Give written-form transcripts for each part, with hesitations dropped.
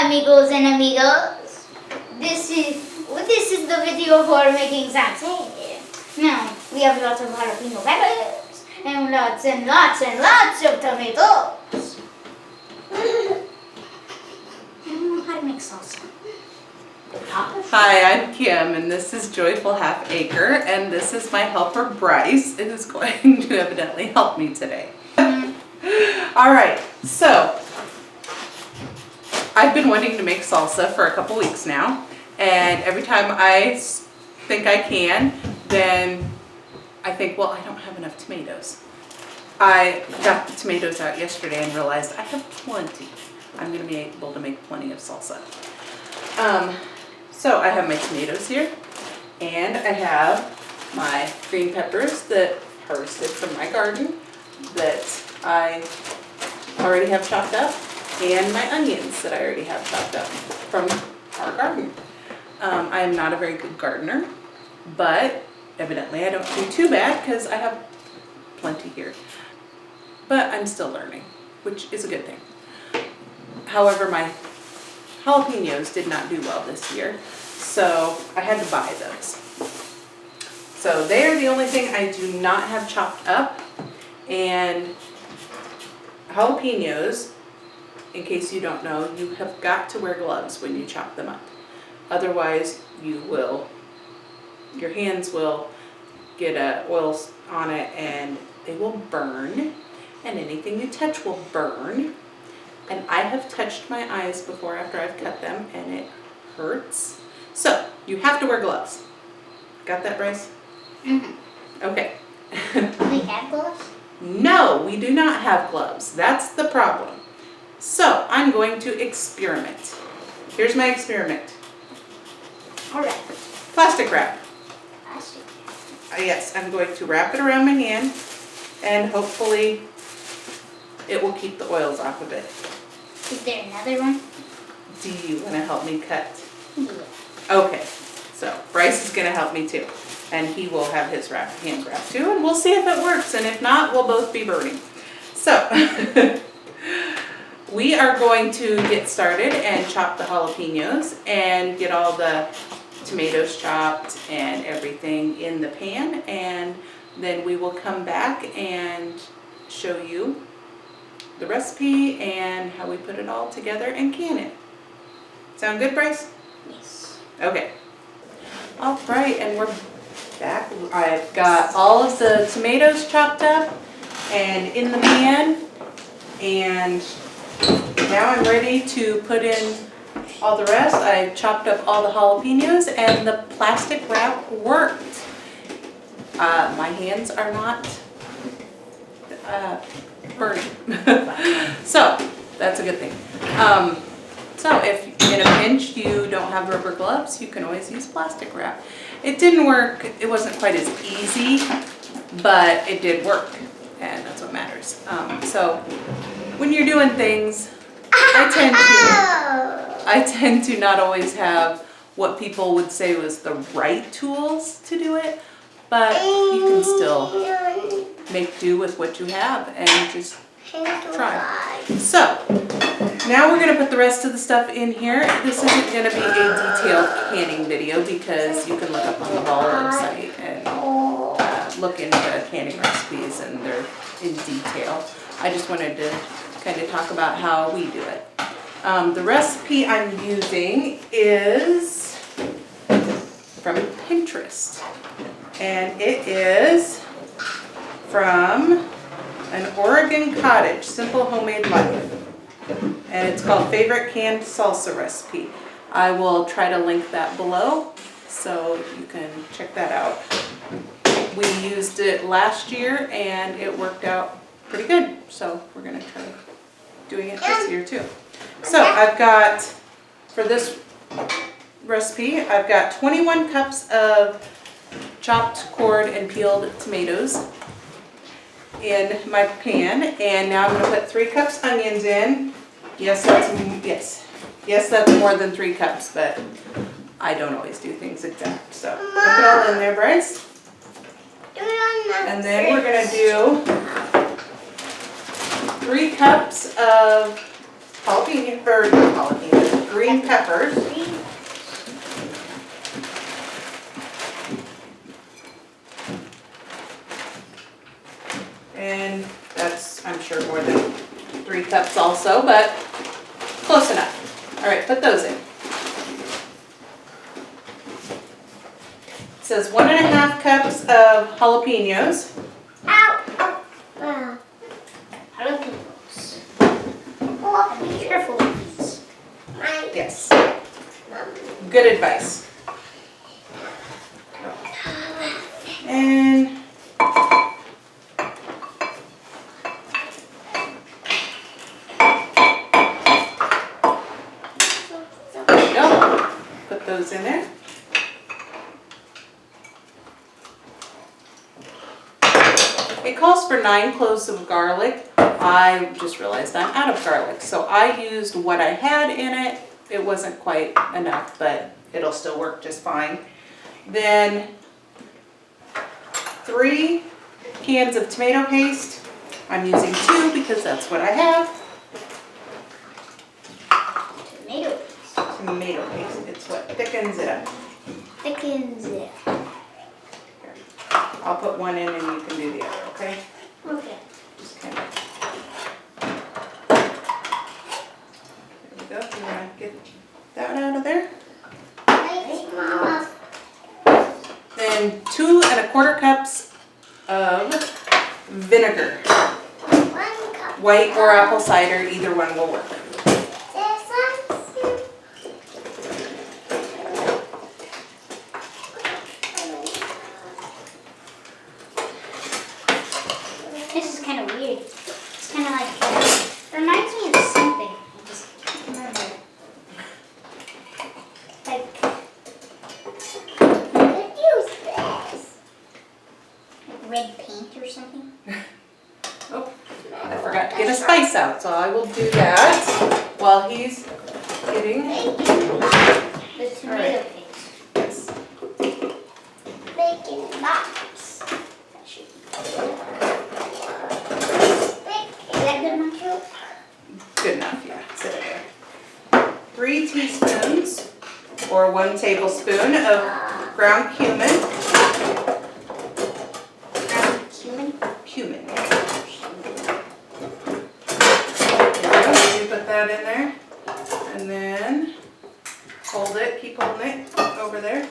amigos and amigos. This is the video for making salsa. Now we have lots of jalapeno peppers and lots and lots and lots of tomatoes. I don't know how to make salsa. Hi, I'm Kim, and this is Joyful Half Acre, and this is my helper Bryce, who's going to evidently help me today. All right, so I've been wanting to make salsa for a couple weeks now, and every time I think I can, then I think, well, I don't have enough tomatoes. I got the tomatoes out yesterday and realized I have plenty. I'm going to be able to make plenty of salsa. So I have my tomatoes here, and I have my green peppers that harvested from my garden that I already have chopped up, and my onions that I already have chopped up from our garden. I am not a very good gardener, but evidently I don't do too bad because I have plenty here. But I'm still learning, which is a good thing. However, my jalapenos did not do well this year, so I had to buy those. So they are the only thing I do not have chopped up, and jalapenos, in case you don't know, you have got to wear gloves when you chop them up. Otherwise, your hands will get oil on it and they will burn, and anything you touch will burn. And I have touched my eyes before after I've cut them, and it hurts. So you have to wear gloves. Got that, Bryce? Mm-hmm. Okay. We have gloves? No, we do not have gloves. That's the problem. So I'm going to experiment. Here's my experiment. All right. Plastic wrap. Plastic. Yes, I'm going to wrap it around my hand, and hopefully it will keep the oils off of it. Is there another one? Do you want to help me cut? Yeah. Okay, so Bryce is going to help me too, and he will have his hands wrapped too, and we'll see if it works, and if not, we'll both be burning. So we are going to get started and chop the jalapenos and get all the tomatoes chopped and everything in the pan, and then we will come back and show you the recipe and how we put it all together and can it. Sound good, Bryce? Yes. Okay. All right, and we're back. I've got all of the tomatoes chopped up and in the pan, and now I'm ready to put in all the rest. I chopped up all the jalapenos, and the plastic wrap worked. My hands are not burning. So that's a good thing. So if in a pinch you don't have rubber gloves, you can always use plastic wrap. It didn't work. It wasn't quite as easy, but it did work, and that's what matters. So when you're doing things, I tend to not always have what people would say was the right tools to do it, but you can still make do with what you have and just try. So now we're going to put the rest of the stuff in here. This isn't going to be a detailed canning video because you can look up on the Ball website and look into canning recipes, and they're in detail. I just wanted to kind of talk about how we do it. The recipe I'm using is from Pinterest, and it is from an Oregon Cottage, Simple Homemade Life, and it's called Favorite Canned Salsa Recipe. I will try to link that below so you can check that out. We used it last year and it worked out pretty good, so we're going to try doing it this year too. So I've got, for this recipe, I've got 21 cups of chopped, cored, and peeled tomatoes in my pan, and now I'm going to put 3 cups onions in. Yes, that's more than 3 cups, but I don't always do things exact. So put it all in there, Bryce. And then we're going to do 3 cups of green cayenne peppers. And that's, I'm sure, more than 3 cups also, but close enough. All right, put those in. It says 1.5 cups of jalapenos. Jalapenos. Be careful with these. Yes. Good advice. And there you go. Put those in there. It calls for 9 cloves of garlic. I just realized I'm out of garlic, so I used what I had in it. It wasn't quite enough, but it'll still work just fine. Then 3 cans of tomato paste. I'm using 2 because that's what I have. Tomato paste. Tomato paste, it's what thickens it up. Thickens it. Here. I'll put one in and you can do the other, okay? Okay. Just kind of. There we go. You want to get that out of there? Thanks, Mama. Then 2¼ cups of vinegar. 1 cup. White or apple cider, either one will work. This is kind of weird. It's kind of like, it reminds me of something. I just can't remember. Like, what is this? Like red paint or something? Oh, I forgot to get a spice out, so I will do that while he's getting. The tomato paste. Yes. Bacon box. That should be Is that good enough? Good enough, yeah. Sit it there. 3 teaspoons or 1 tablespoon of ground cumin. Ground cumin? Cumin. There you put that in there. And then hold it, keep holding it over there.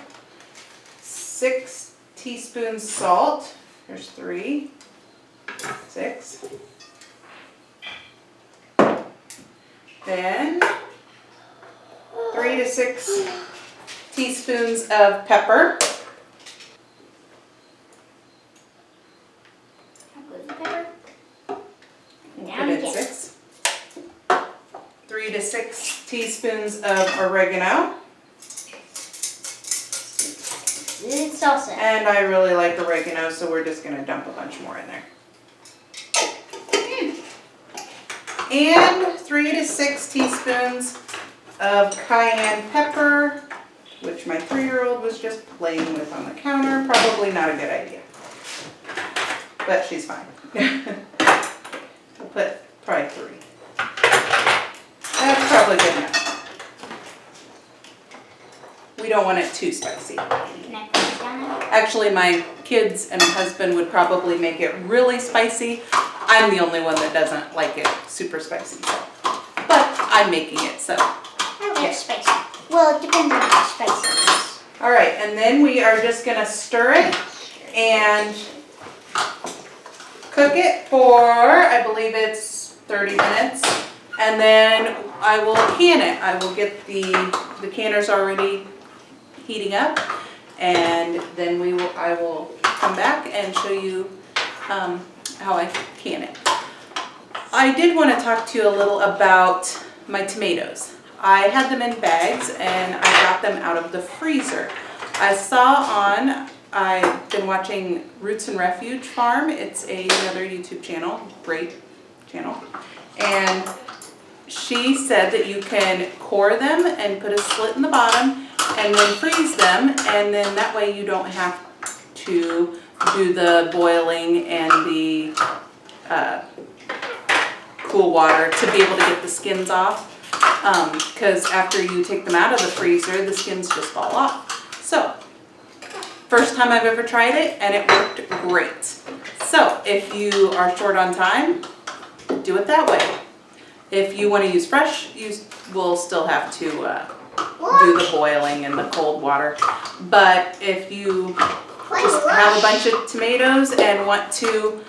6 teaspoons salt. There's 3. 6. Then 3 to 6 teaspoons of pepper. How goes the pepper? We'll Down put in again. 6. 3 to 6 teaspoons of oregano. Good salsa. And I really like oregano, so we're just going to dump a bunch more in there. And 3 to 6 teaspoons of cayenne pepper, which my 3-year-old was just playing with on the counter. Probably not a good idea, but she's fine. We'll put probably 3. That's probably good enough. We don't want it too spicy. Can I put it down there? Actually, my kids and my husband would probably make it really spicy. I'm the only one that doesn't like it super spicy. But I'm making it, so. I like spicy. Well, it depends on how spicy it is. All right, and then we are just gonna stir it and cook it for, I believe it's 30 minutes. And then I will can it. I will get the canners already heating up, and then I will come back and show you how I can it. I did want to talk to you a little about my tomatoes. I had them in bags and I got them out of the freezer. I've been watching Roots and Refuge Farm. It's another YouTube channel, great channel. And she said that you can core them and put a slit in the bottom and then freeze them, and then that way you don't have to do the boiling and the cool water to be able to get the skins off. because after you take them out of the freezer, the skins just fall off. So, first time I've ever tried it, and it worked great. So, if you are short on time, do it that way. If you want to use fresh, you will still have to do the boiling and the cold water. But if you just have a bunch of tomatoes and want to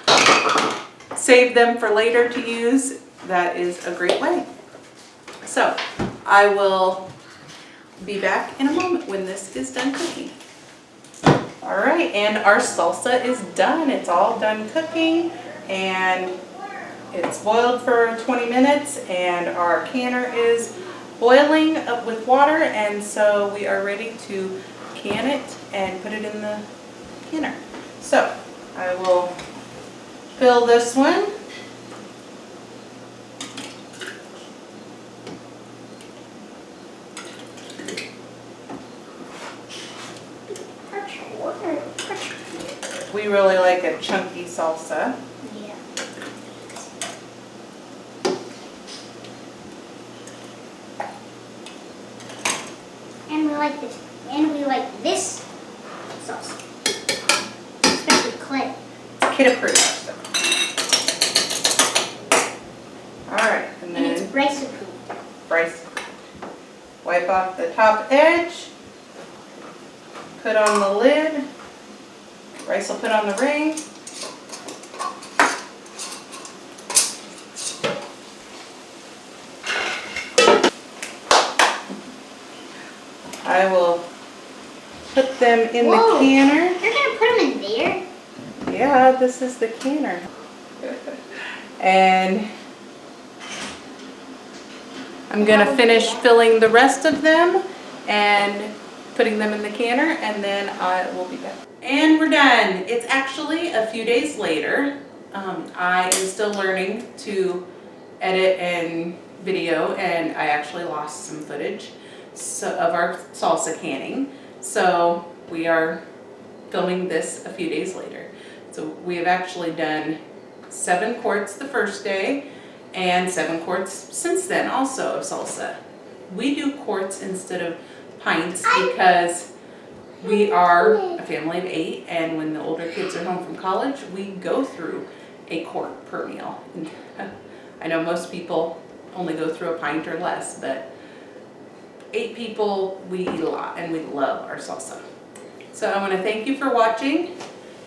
save them for later to use, that is a great way. So I will be back in a moment when this is done cooking. All right, and our salsa is done. It's all done cooking, and it's boiled for 20 minutes, and our canner is boiling up with water, and so we are ready to can it and put it in the canner. So I will fill this one. We really like a chunky salsa. Yeah. And we like this. And we like this sauce. Especially clay. Kid approved. Alright, and And it's then rice approved. rice. Wipe off the top edge. Put on the lid. Rice will put on the ring. I will put them in the canner. You're gonna put them in there? Yeah, this is the canner. And I'm gonna finish filling the rest of them and putting them in the canner, and then I will be back. And we're done. It's actually a few days later. I am still learning to edit and video, and I actually lost some footage of our salsa canning. So we are filming this a few days later. So we have actually done 7 quarts the first day and 7 quarts since then also of salsa. We do quarts instead of pints because we are a family of 8, and when the older kids are home from college, we go through a quart per meal. I know most people only go through a pint or less, but 8 people, we eat a lot, and we love our salsa. So I want to thank you for watching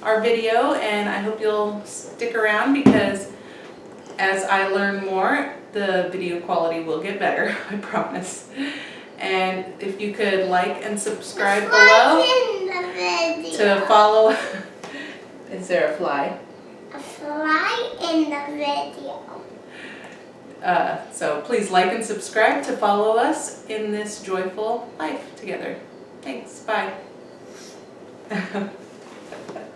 our video, and I hope you'll stick around because as I learn more, the video quality will get better, I promise. And if you could like and subscribe below to follow. Is there a fly? A fly in the video. So please like and subscribe to follow us in this joyful life together. Thanks, bye.